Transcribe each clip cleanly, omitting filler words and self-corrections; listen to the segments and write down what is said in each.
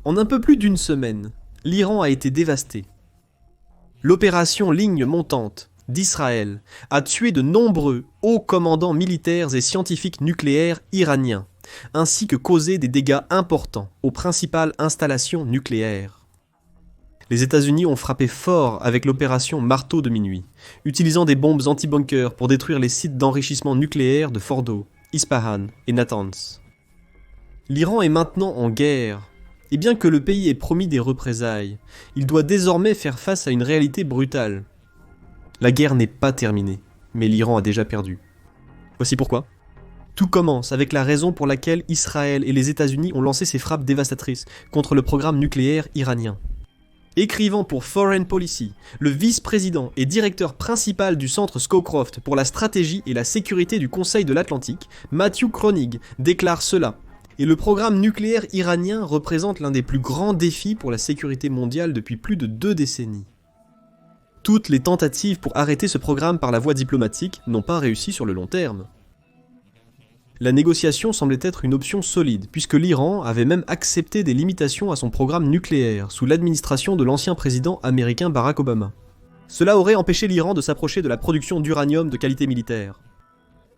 En un peu plus d'une semaine, l'Iran a été dévasté. L'opération Ligne montante d'Israël a tué de nombreux hauts commandants militaires et scientifiques nucléaires iraniens, ainsi que causé des dégâts importants aux principales installations nucléaires. Les États-Unis ont frappé fort avec l'opération Marteau de minuit, utilisant des bombes anti-bunkers pour détruire les sites d'enrichissement nucléaire de Fordo, Ispahan et Natanz. L'Iran est maintenant en guerre, et bien que le pays ait promis des représailles, il doit désormais faire face à une réalité brutale. La guerre n'est pas terminée, mais l'Iran a déjà perdu. Voici pourquoi. Tout commence avec la raison pour laquelle Israël et les États-Unis ont lancé ces frappes dévastatrices contre le programme nucléaire iranien. Écrivant pour Foreign Policy, le vice-président et directeur principal du centre Scowcroft pour la stratégie et la sécurité du Conseil de l'Atlantique, Matthew Kronig, déclare cela. Et le programme nucléaire iranien représente l'un des plus grands défis pour la sécurité mondiale depuis plus de 2 décennies. Toutes les tentatives pour arrêter ce programme par la voie diplomatique n'ont pas réussi sur le long terme. La négociation semblait être une option solide, puisque l'Iran avait même accepté des limitations à son programme nucléaire, sous l'administration de l'ancien président américain Barack Obama. Cela aurait empêché l'Iran de s'approcher de la production d'uranium de qualité militaire.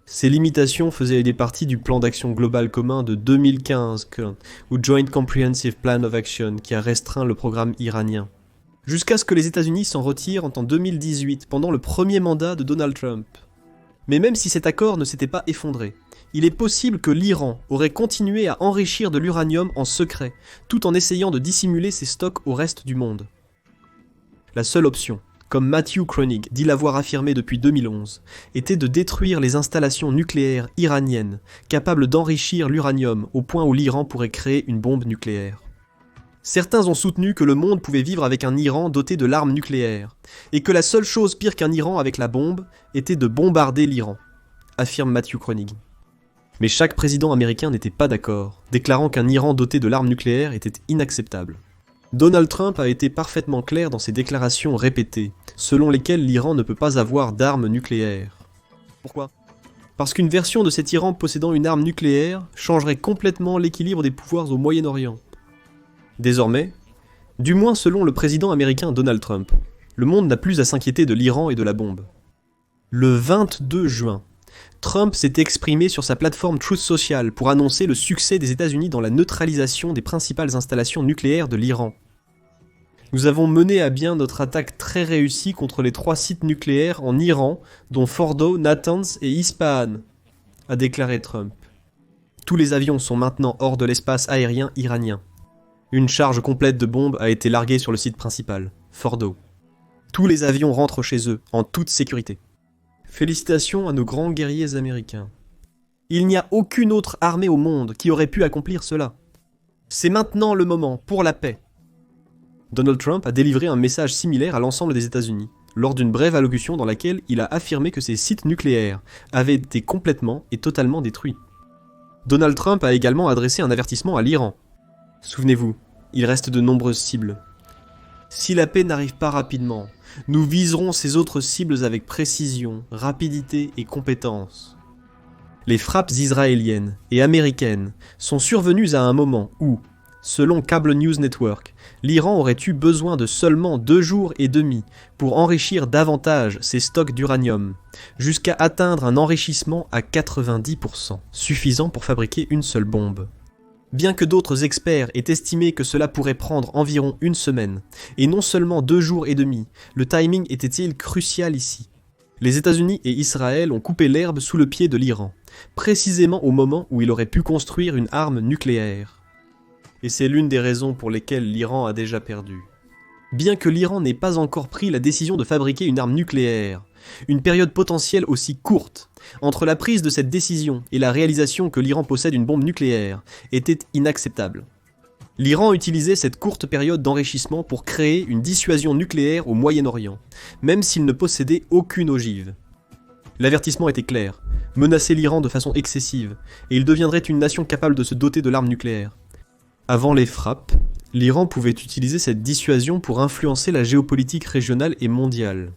Ces limitations faisaient partie du plan d'action global commun de 2015, ou Joint Comprehensive Plan of Action, qui a restreint le programme iranien. Jusqu'à ce que les États-Unis s'en retirent en 2018, pendant le premier mandat de Donald Trump. Mais même si cet accord ne s'était pas effondré, il est possible que l'Iran aurait continué à enrichir de l'uranium en secret, tout en essayant de dissimuler ses stocks au reste du monde. La seule option, comme Matthew Kronig dit l'avoir affirmé depuis 2011, était de détruire les installations nucléaires iraniennes, capables d'enrichir l'uranium au point où l'Iran pourrait créer une bombe nucléaire. Certains ont soutenu que le monde pouvait vivre avec un Iran doté de l'arme nucléaire, et que la seule chose pire qu'un Iran avec la bombe était de bombarder l'Iran, affirme Matthew Kronig. Mais chaque président américain n'était pas d'accord, déclarant qu'un Iran doté de l'arme nucléaire était inacceptable. Donald Trump a été parfaitement clair dans ses déclarations répétées, selon lesquelles l'Iran ne peut pas avoir d'armes nucléaires. Pourquoi ? Parce qu'une version de cet Iran possédant une arme nucléaire changerait complètement l'équilibre des pouvoirs au Moyen-Orient. Désormais, du moins selon le président américain Donald Trump, le monde n'a plus à s'inquiéter de l'Iran et de la bombe. Le 22 juin, Trump s'est exprimé sur sa plateforme Truth Social pour annoncer le succès des États-Unis dans la neutralisation des principales installations nucléaires de l'Iran. Nous avons mené à bien notre attaque très réussie contre les 3 sites nucléaires en Iran, dont Fordo, Natanz et Ispahan, a déclaré Trump. Tous les avions sont maintenant hors de l'espace aérien iranien. Une charge complète de bombes a été larguée sur le site principal, Fordo. Tous les avions rentrent chez eux, en toute sécurité. Félicitations à nos grands guerriers américains. Il n'y a aucune autre armée au monde qui aurait pu accomplir cela. C'est maintenant le moment pour la paix. Donald Trump a délivré un message similaire à l'ensemble des États-Unis, lors d'une brève allocution dans laquelle il a affirmé que ces sites nucléaires avaient été complètement et totalement détruits. Donald Trump a également adressé un avertissement à l'Iran. Souvenez-vous, il reste de nombreuses cibles. Si la paix n'arrive pas rapidement, nous viserons ces autres cibles avec précision, rapidité et compétence. Les frappes israéliennes et américaines sont survenues à un moment où, selon Cable News Network, l'Iran aurait eu besoin de seulement 2 jours et demi pour enrichir davantage ses stocks d'uranium, jusqu'à atteindre un enrichissement à 90%, suffisant pour fabriquer une seule bombe. Bien que d'autres experts aient estimé que cela pourrait prendre environ 1 semaine, et non seulement 2 jours et demi, le timing était-il crucial ici. Les États-Unis et Israël ont coupé l'herbe sous le pied de l'Iran, précisément au moment où il aurait pu construire une arme nucléaire. Et c'est l'une des raisons pour lesquelles l'Iran a déjà perdu. Bien que l'Iran n'ait pas encore pris la décision de fabriquer une arme nucléaire, une période potentielle aussi courte, entre la prise de cette décision et la réalisation que l'Iran possède une bombe nucléaire, était inacceptable. L'Iran utilisait cette courte période d'enrichissement pour créer une dissuasion nucléaire au Moyen-Orient, même s'il ne possédait aucune ogive. L'avertissement était clair, menacer l'Iran de façon excessive, et il deviendrait une nation capable de se doter de l'arme nucléaire. Avant les frappes, l'Iran pouvait utiliser cette dissuasion pour influencer la géopolitique régionale et mondiale.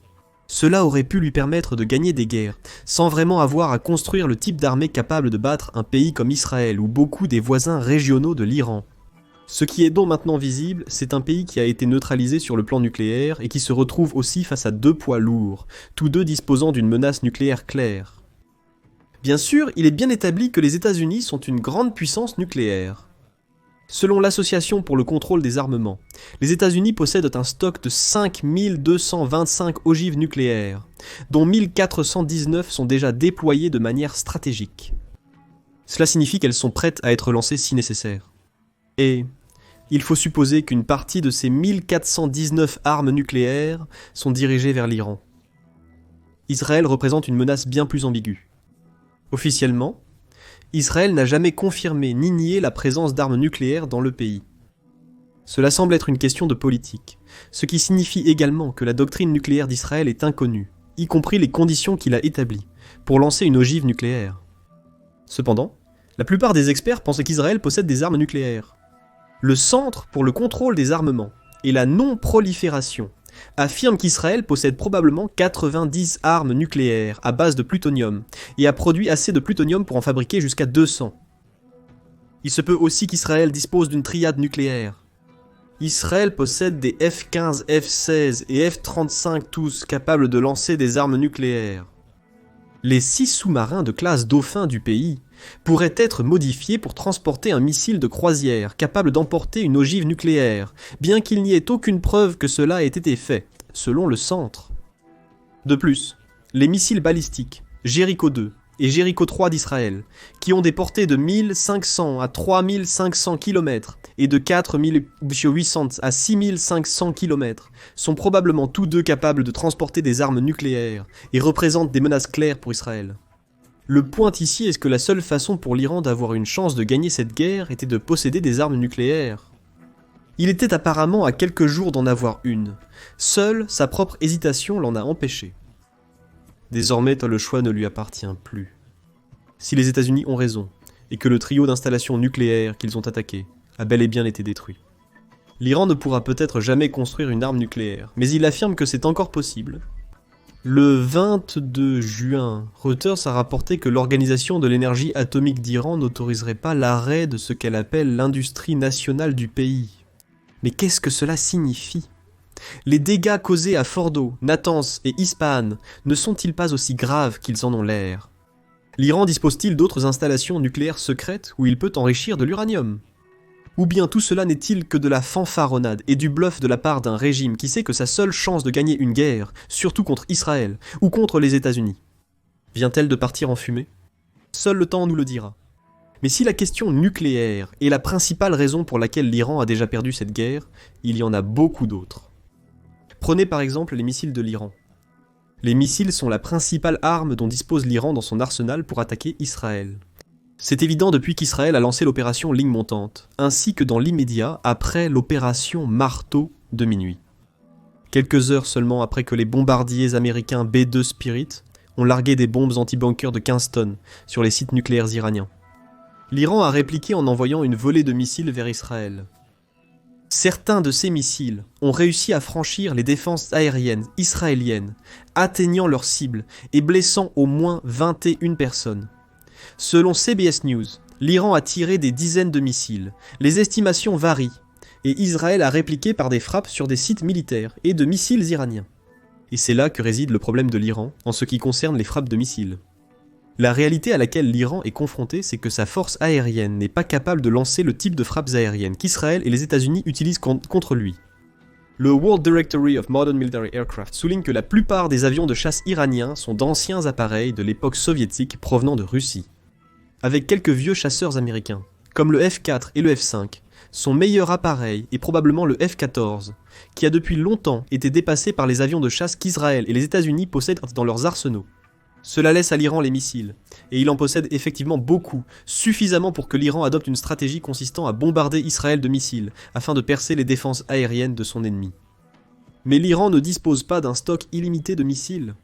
Cela aurait pu lui permettre de gagner des guerres, sans vraiment avoir à construire le type d'armée capable de battre un pays comme Israël ou beaucoup des voisins régionaux de l'Iran. Ce qui est donc maintenant visible, c'est un pays qui a été neutralisé sur le plan nucléaire et qui se retrouve aussi face à deux poids lourds, tous deux disposant d'une menace nucléaire claire. Bien sûr, il est bien établi que les États-Unis sont une grande puissance nucléaire. Selon l'Association pour le contrôle des armements, les États-Unis possèdent un stock de 5225 ogives nucléaires, dont 1419 sont déjà déployées de manière stratégique. Cela signifie qu'elles sont prêtes à être lancées si nécessaire. Et il faut supposer qu'une partie de ces 1419 armes nucléaires sont dirigées vers l'Iran. Israël représente une menace bien plus ambiguë. Officiellement, Israël n'a jamais confirmé ni nié la présence d'armes nucléaires dans le pays. Cela semble être une question de politique, ce qui signifie également que la doctrine nucléaire d'Israël est inconnue, y compris les conditions qu'il a établies, pour lancer une ogive nucléaire. Cependant, la plupart des experts pensent qu'Israël possède des armes nucléaires. Le Centre pour le contrôle des armements et la non-prolifération affirme qu'Israël possède probablement 90 armes nucléaires à base de plutonium et a produit assez de plutonium pour en fabriquer jusqu'à 200. Il se peut aussi qu'Israël dispose d'une triade nucléaire. Israël possède des F-15, F-16 et F-35 tous capables de lancer des armes nucléaires. Les 6 sous-marins de classe Dauphin du pays pourraient être modifiés pour transporter un missile de croisière capable d'emporter une ogive nucléaire, bien qu'il n'y ait aucune preuve que cela ait été fait, selon le centre. De plus, les missiles balistiques Jericho 2 et Jericho 3 d'Israël, qui ont des portées de 1500 à 3500 km et de 4800 à 6500 km, sont probablement tous deux capables de transporter des armes nucléaires et représentent des menaces claires pour Israël. Le point ici est que la seule façon pour l'Iran d'avoir une chance de gagner cette guerre était de posséder des armes nucléaires. Il était apparemment à quelques jours d'en avoir une. Seule sa propre hésitation l'en a empêché. Désormais, le choix ne lui appartient plus. Si les États-Unis ont raison, et que le trio d'installations nucléaires qu'ils ont attaqué a bel et bien été détruit, l'Iran ne pourra peut-être jamais construire une arme nucléaire, mais il affirme que c'est encore possible. Le 22 juin, Reuters a rapporté que l'Organisation de l'énergie atomique d'Iran n'autoriserait pas l'arrêt de ce qu'elle appelle l'industrie nationale du pays. Mais qu'est-ce que cela signifie ? Les dégâts causés à Fordo, Natanz et Ispahan ne sont-ils pas aussi graves qu'ils en ont l'air ? L'Iran dispose-t-il d'autres installations nucléaires secrètes où il peut enrichir de l'uranium ? Ou bien tout cela n'est-il que de la fanfaronnade et du bluff de la part d'un régime qui sait que sa seule chance de gagner une guerre, surtout contre Israël ou contre les États-Unis, vient-elle de partir en fumée ? Seul le temps nous le dira. Mais si la question nucléaire est la principale raison pour laquelle l'Iran a déjà perdu cette guerre, il y en a beaucoup d'autres. Prenez par exemple les missiles de l'Iran. Les missiles sont la principale arme dont dispose l'Iran dans son arsenal pour attaquer Israël. C'est évident depuis qu'Israël a lancé l'opération Ligne Montante, ainsi que dans l'immédiat après l'opération Marteau de minuit. Quelques heures seulement après que les bombardiers américains B-2 Spirit ont largué des bombes anti-bunkers de 15 tonnes sur les sites nucléaires iraniens. L'Iran a répliqué en envoyant une volée de missiles vers Israël. Certains de ces missiles ont réussi à franchir les défenses aériennes israéliennes, atteignant leur cible et blessant au moins 21 personnes. Selon CBS News, l'Iran a tiré des dizaines de missiles. Les estimations varient, et Israël a répliqué par des frappes sur des sites militaires et de missiles iraniens. Et c'est là que réside le problème de l'Iran en ce qui concerne les frappes de missiles. La réalité à laquelle l'Iran est confronté, c'est que sa force aérienne n'est pas capable de lancer le type de frappes aériennes qu'Israël et les États-Unis utilisent contre lui. Le World Directory of Modern Military Aircraft souligne que la plupart des avions de chasse iraniens sont d'anciens appareils de l'époque soviétique provenant de Russie. Avec quelques vieux chasseurs américains, comme le F-4 et le F-5, son meilleur appareil est probablement le F-14, qui a depuis longtemps été dépassé par les avions de chasse qu'Israël et les États-Unis possèdent dans leurs arsenaux. Cela laisse à l'Iran les missiles, et il en possède effectivement beaucoup, suffisamment pour que l'Iran adopte une stratégie consistant à bombarder Israël de missiles, afin de percer les défenses aériennes de son ennemi. Mais l'Iran ne dispose pas d'un stock illimité de missiles.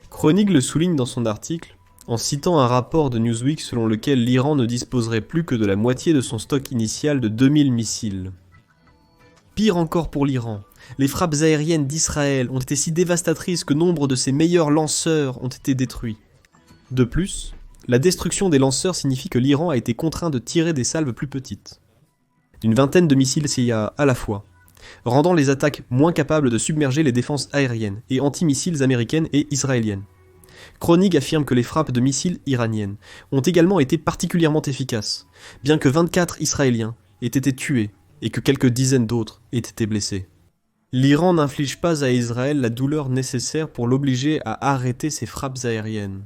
Chronicle le souligne dans son article, en citant un rapport de Newsweek selon lequel l'Iran ne disposerait plus que de la moitié de son stock initial de 2000 missiles. Pire encore pour l'Iran, les frappes aériennes d'Israël ont été si dévastatrices que nombre de ses meilleurs lanceurs ont été détruits. De plus, la destruction des lanceurs signifie que l'Iran a été contraint de tirer des salves plus petites. d'une vingtaine de missiles CIA à la fois, rendant les attaques moins capables de submerger les défenses aériennes et antimissiles américaines et israéliennes. Kronig affirme que les frappes de missiles iraniennes ont également été particulièrement efficaces, bien que 24 Israéliens aient été tués et que quelques dizaines d'autres aient été blessés. L'Iran n'inflige pas à Israël la douleur nécessaire pour l'obliger à arrêter ses frappes aériennes.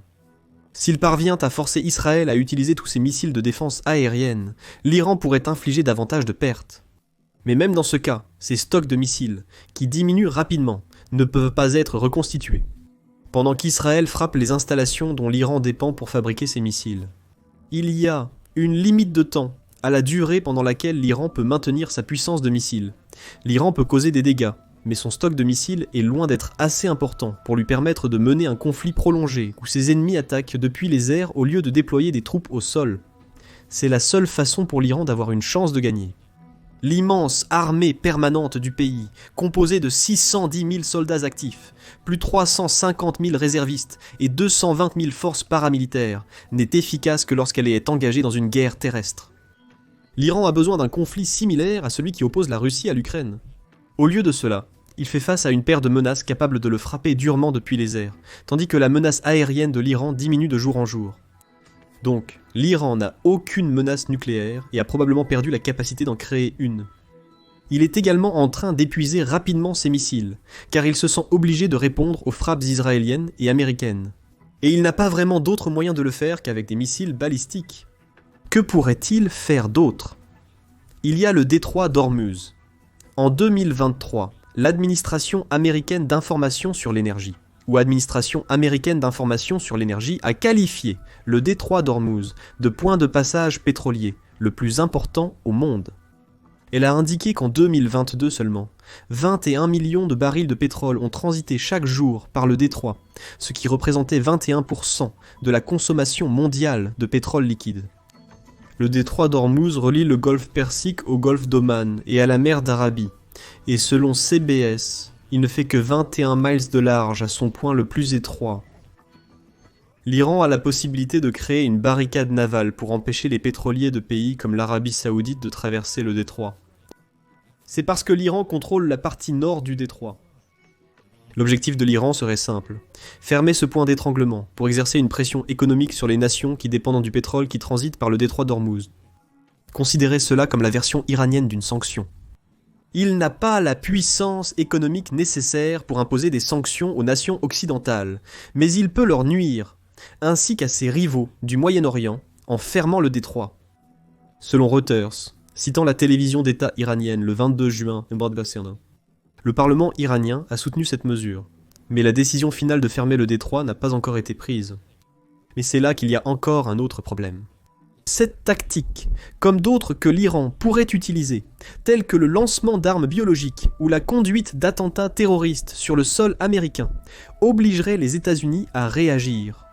S'il parvient à forcer Israël à utiliser tous ses missiles de défense aérienne, l'Iran pourrait infliger davantage de pertes. Mais même dans ce cas, ces stocks de missiles, qui diminuent rapidement, ne peuvent pas être reconstitués, pendant qu'Israël frappe les installations dont l'Iran dépend pour fabriquer ses missiles. Il y a une limite de temps à la durée pendant laquelle l'Iran peut maintenir sa puissance de missiles. L'Iran peut causer des dégâts, mais son stock de missiles est loin d'être assez important pour lui permettre de mener un conflit prolongé où ses ennemis attaquent depuis les airs au lieu de déployer des troupes au sol. C'est la seule façon pour l'Iran d'avoir une chance de gagner. L'immense armée permanente du pays, composée de 610 000 soldats actifs, plus 350 000 réservistes et 220 000 forces paramilitaires, n'est efficace que lorsqu'elle est engagée dans une guerre terrestre. L'Iran a besoin d'un conflit similaire à celui qui oppose la Russie à l'Ukraine. Au lieu de cela, il fait face à une paire de menaces capables de le frapper durement depuis les airs, tandis que la menace aérienne de l'Iran diminue de jour en jour. Donc, l'Iran n'a aucune menace nucléaire et a probablement perdu la capacité d'en créer une. Il est également en train d'épuiser rapidement ses missiles, car il se sent obligé de répondre aux frappes israéliennes et américaines. Et il n'a pas vraiment d'autre moyen de le faire qu'avec des missiles balistiques. Que pourrait-il faire d'autre ? Il y a le détroit d'Ormuz. En 2023, l'administration américaine d'information sur l'énergie, ou Administration américaine d'information sur l'énergie, a qualifié le détroit d'Ormuz de point de passage pétrolier, le plus important au monde. Elle a indiqué qu'en 2022 seulement, 21 millions de barils de pétrole ont transité chaque jour par le détroit, ce qui représentait 21% de la consommation mondiale de pétrole liquide. Le détroit d'Ormuz relie le golfe Persique au golfe d'Oman et à la mer d'Arabie, et selon CBS, il ne fait que 21 miles de large à son point le plus étroit. L'Iran a la possibilité de créer une barricade navale pour empêcher les pétroliers de pays comme l'Arabie Saoudite de traverser le détroit. C'est parce que l'Iran contrôle la partie nord du détroit. L'objectif de l'Iran serait simple, fermer ce point d'étranglement pour exercer une pression économique sur les nations qui dépendent du pétrole qui transite par le détroit d'Ormuz. Considérez cela comme la version iranienne d'une sanction. Il n'a pas la puissance économique nécessaire pour imposer des sanctions aux nations occidentales, mais il peut leur nuire, ainsi qu'à ses rivaux du Moyen-Orient, en fermant le détroit. Selon Reuters, citant la télévision d'État iranienne le 22 juin, le Parlement iranien a soutenu cette mesure, mais la décision finale de fermer le détroit n'a pas encore été prise. Mais c'est là qu'il y a encore un autre problème. Cette tactique, comme d'autres que l'Iran pourrait utiliser, telles que le lancement d'armes biologiques ou la conduite d'attentats terroristes sur le sol américain, obligerait les États-Unis à réagir.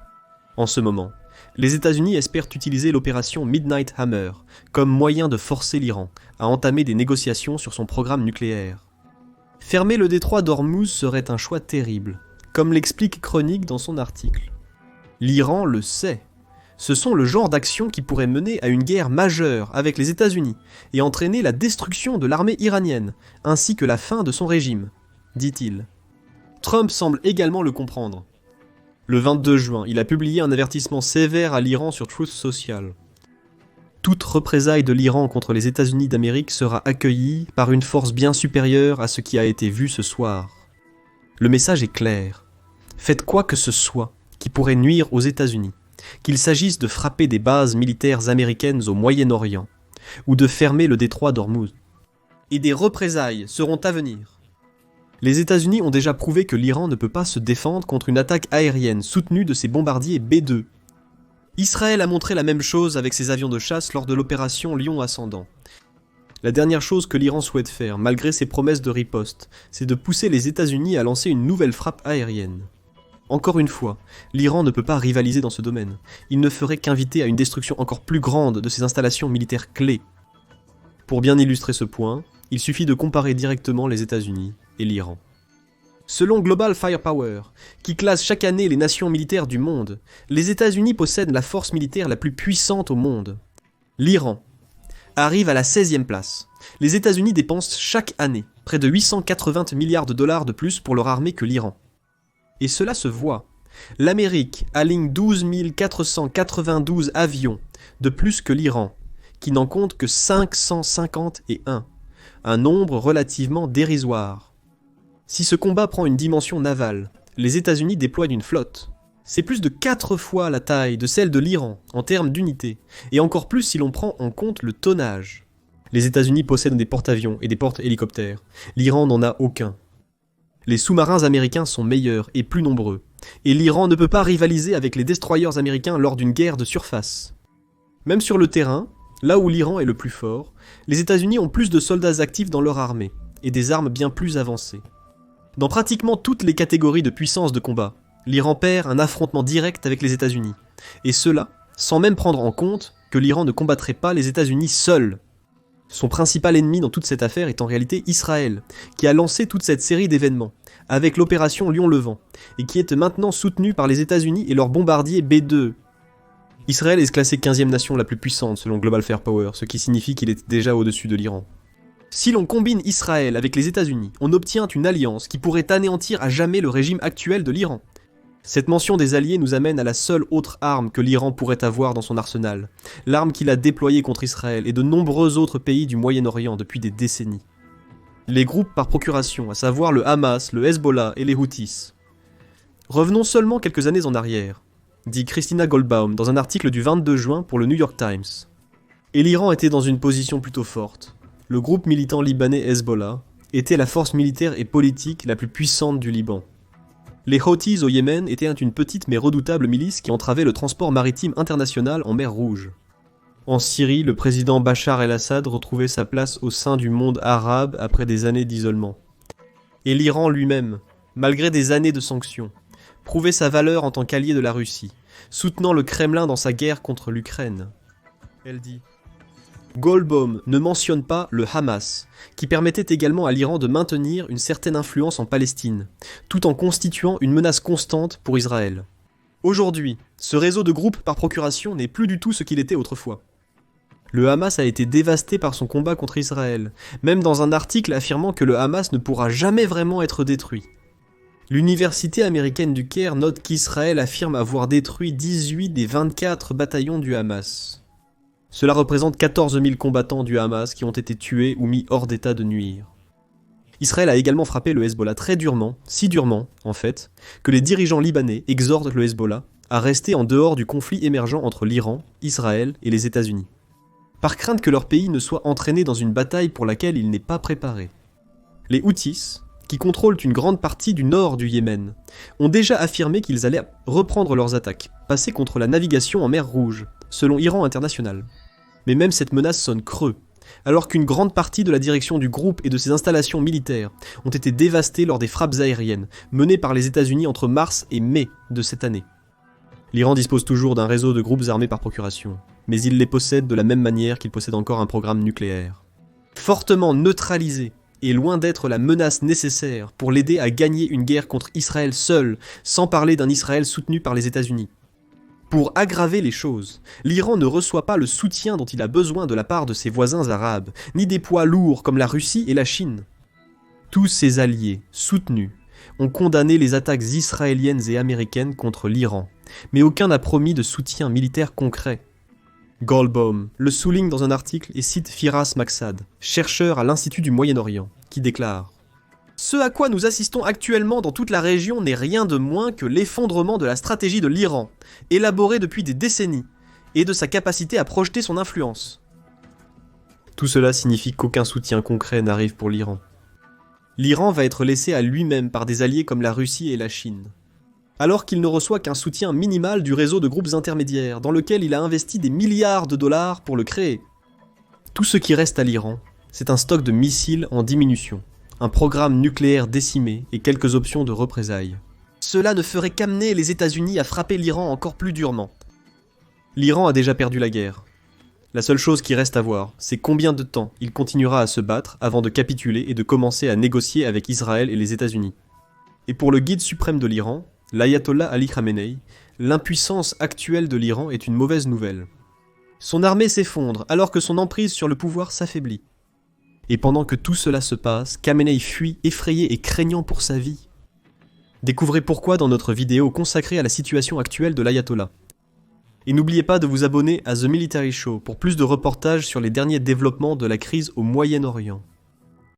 En ce moment, les États-Unis espèrent utiliser l'opération Midnight Hammer comme moyen de forcer l'Iran à entamer des négociations sur son programme nucléaire. Fermer le détroit d'Ormuz serait un choix terrible, comme l'explique Kronig dans son article. L'Iran le sait. Ce sont le genre d'actions qui pourraient mener à une guerre majeure avec les États-Unis et entraîner la destruction de l'armée iranienne, ainsi que la fin de son régime, dit-il. Trump semble également le comprendre. Le 22 juin, il a publié un avertissement sévère à l'Iran sur Truth Social. Toute représaille de l'Iran contre les États-Unis d'Amérique sera accueillie par une force bien supérieure à ce qui a été vu ce soir. Le message est clair. Faites quoi que ce soit qui pourrait nuire aux États-Unis, qu'il s'agisse de frapper des bases militaires américaines au Moyen-Orient ou de fermer le détroit d'Ormuz. Et des représailles seront à venir. Les États-Unis ont déjà prouvé que l'Iran ne peut pas se défendre contre une attaque aérienne soutenue de ses bombardiers B-2. Israël a montré la même chose avec ses avions de chasse lors de l'opération Lion Ascendant. La dernière chose que l'Iran souhaite faire, malgré ses promesses de riposte, c'est de pousser les États-Unis à lancer une nouvelle frappe aérienne. Encore une fois, l'Iran ne peut pas rivaliser dans ce domaine. Il ne ferait qu'inviter à une destruction encore plus grande de ses installations militaires clés. Pour bien illustrer ce point, il suffit de comparer directement les États-Unis et l'Iran. Selon Global Firepower, qui classe chaque année les nations militaires du monde, les États-Unis possèdent la force militaire la plus puissante au monde. L'Iran arrive à la 16e place. Les États-Unis dépensent chaque année près de 880 milliards de dollars de plus pour leur armée que l'Iran. Et cela se voit. L'Amérique aligne 12 492 avions de plus que l'Iran, qui n'en compte que 551, un nombre relativement dérisoire. Si ce combat prend une dimension navale, les États-Unis déploient une flotte. C'est plus de 4 fois la taille de celle de l'Iran en termes d'unité, et encore plus si l'on prend en compte le tonnage. Les États-Unis possèdent des porte-avions et des porte-hélicoptères. L'Iran n'en a aucun. Les sous-marins américains sont meilleurs et plus nombreux, et l'Iran ne peut pas rivaliser avec les destroyers américains lors d'une guerre de surface. Même sur le terrain, là où l'Iran est le plus fort, les États-Unis ont plus de soldats actifs dans leur armée, et des armes bien plus avancées. Dans pratiquement toutes les catégories de puissance de combat, l'Iran perd un affrontement direct avec les États-Unis, et cela sans même prendre en compte que l'Iran ne combattrait pas les États-Unis seul. Son principal ennemi dans toute cette affaire est en réalité Israël, qui a lancé toute cette série d'événements, avec l'opération Lion-Levant, et qui est maintenant soutenu par les États-Unis et leurs bombardiers B-2. Israël est classé 15e nation la plus puissante selon Global Firepower, ce qui signifie qu'il est déjà au-dessus de l'Iran. Si l'on combine Israël avec les États-Unis, on obtient une alliance qui pourrait anéantir à jamais le régime actuel de l'Iran. Cette mention des alliés nous amène à la seule autre arme que l'Iran pourrait avoir dans son arsenal, l'arme qu'il a déployée contre Israël et de nombreux autres pays du Moyen-Orient depuis des décennies. Les groupes par procuration, à savoir le Hamas, le Hezbollah et les Houthis. Revenons seulement quelques années en arrière, dit Christina Goldbaum dans un article du 22 juin pour le New York Times. Et l'Iran était dans une position plutôt forte. Le groupe militant libanais Hezbollah était la force militaire et politique la plus puissante du Liban. Les Houthis au Yémen étaient une petite mais redoutable milice qui entravait le transport maritime international en mer Rouge. En Syrie, le président Bachar el-Assad retrouvait sa place au sein du monde arabe après des années d'isolement. Et l'Iran lui-même, malgré des années de sanctions, prouvait sa valeur en tant qu'allié de la Russie, soutenant le Kremlin dans sa guerre contre l'Ukraine. Elle dit Goldbaum ne mentionne pas le Hamas, qui permettait également à l'Iran de maintenir une certaine influence en Palestine, tout en constituant une menace constante pour Israël. Aujourd'hui, ce réseau de groupes par procuration n'est plus du tout ce qu'il était autrefois. Le Hamas a été dévasté par son combat contre Israël, même dans un article affirmant que le Hamas ne pourra jamais vraiment être détruit. L'université américaine du Caire note qu'Israël affirme avoir détruit 18 des 24 bataillons du Hamas. Cela représente 14 000 combattants du Hamas qui ont été tués ou mis hors d'état de nuire. Israël a également frappé le Hezbollah très durement, si durement, en fait, que les dirigeants libanais exhortent le Hezbollah à rester en dehors du conflit émergent entre l'Iran, Israël et les États-Unis, par crainte que leur pays ne soit entraîné dans une bataille pour laquelle il n'est pas préparé. Les Houthis, qui contrôlent une grande partie du nord du Yémen, ont déjà affirmé qu'ils allaient reprendre leurs attaques, passer contre la navigation en mer Rouge, selon Iran International. Mais même cette menace sonne creux, alors qu'une grande partie de la direction du groupe et de ses installations militaires ont été dévastées lors des frappes aériennes menées par les États-Unis entre mars et mai de cette année. L'Iran dispose toujours d'un réseau de groupes armés par procuration, mais il les possède de la même manière qu'il possède encore un programme nucléaire. Fortement neutralisé et loin d'être la menace nécessaire pour l'aider à gagner une guerre contre Israël seul, sans parler d'un Israël soutenu par les États-Unis. Pour aggraver les choses, l'Iran ne reçoit pas le soutien dont il a besoin de la part de ses voisins arabes, ni des poids lourds comme la Russie et la Chine. Tous ses alliés, soutenus, ont condamné les attaques israéliennes et américaines contre l'Iran, mais aucun n'a promis de soutien militaire concret. Goldbaum le souligne dans un article et cite Firas Maksad, chercheur à l'Institut du Moyen-Orient, qui déclare « Ce à quoi nous assistons actuellement dans toute la région n'est rien de moins que l'effondrement de la stratégie de l'Iran, élaborée depuis des décennies, et de sa capacité à projeter son influence. » Tout cela signifie qu'aucun soutien concret n'arrive pour l'Iran. L'Iran va être laissé à lui-même par des alliés comme la Russie et la Chine, alors qu'il ne reçoit qu'un soutien minimal du réseau de groupes intermédiaires, dans lequel il a investi des milliards de dollars pour le créer. Tout ce qui reste à l'Iran, c'est un stock de missiles en diminution, un programme nucléaire décimé et quelques options de représailles. Cela ne ferait qu'amener les États-Unis à frapper l'Iran encore plus durement. L'Iran a déjà perdu la guerre. La seule chose qui reste à voir, c'est combien de temps il continuera à se battre avant de capituler et de commencer à négocier avec Israël et les États-Unis. Et pour le guide suprême de l'Iran, l'ayatollah Ali Khamenei, l'impuissance actuelle de l'Iran est une mauvaise nouvelle. Son armée s'effondre alors que son emprise sur le pouvoir s'affaiblit. Et pendant que tout cela se passe, Khamenei fuit, effrayé et craignant pour sa vie. Découvrez pourquoi dans notre vidéo consacrée à la situation actuelle de l'ayatollah. Et n'oubliez pas de vous abonner à The Military Show pour plus de reportages sur les derniers développements de la crise au Moyen-Orient.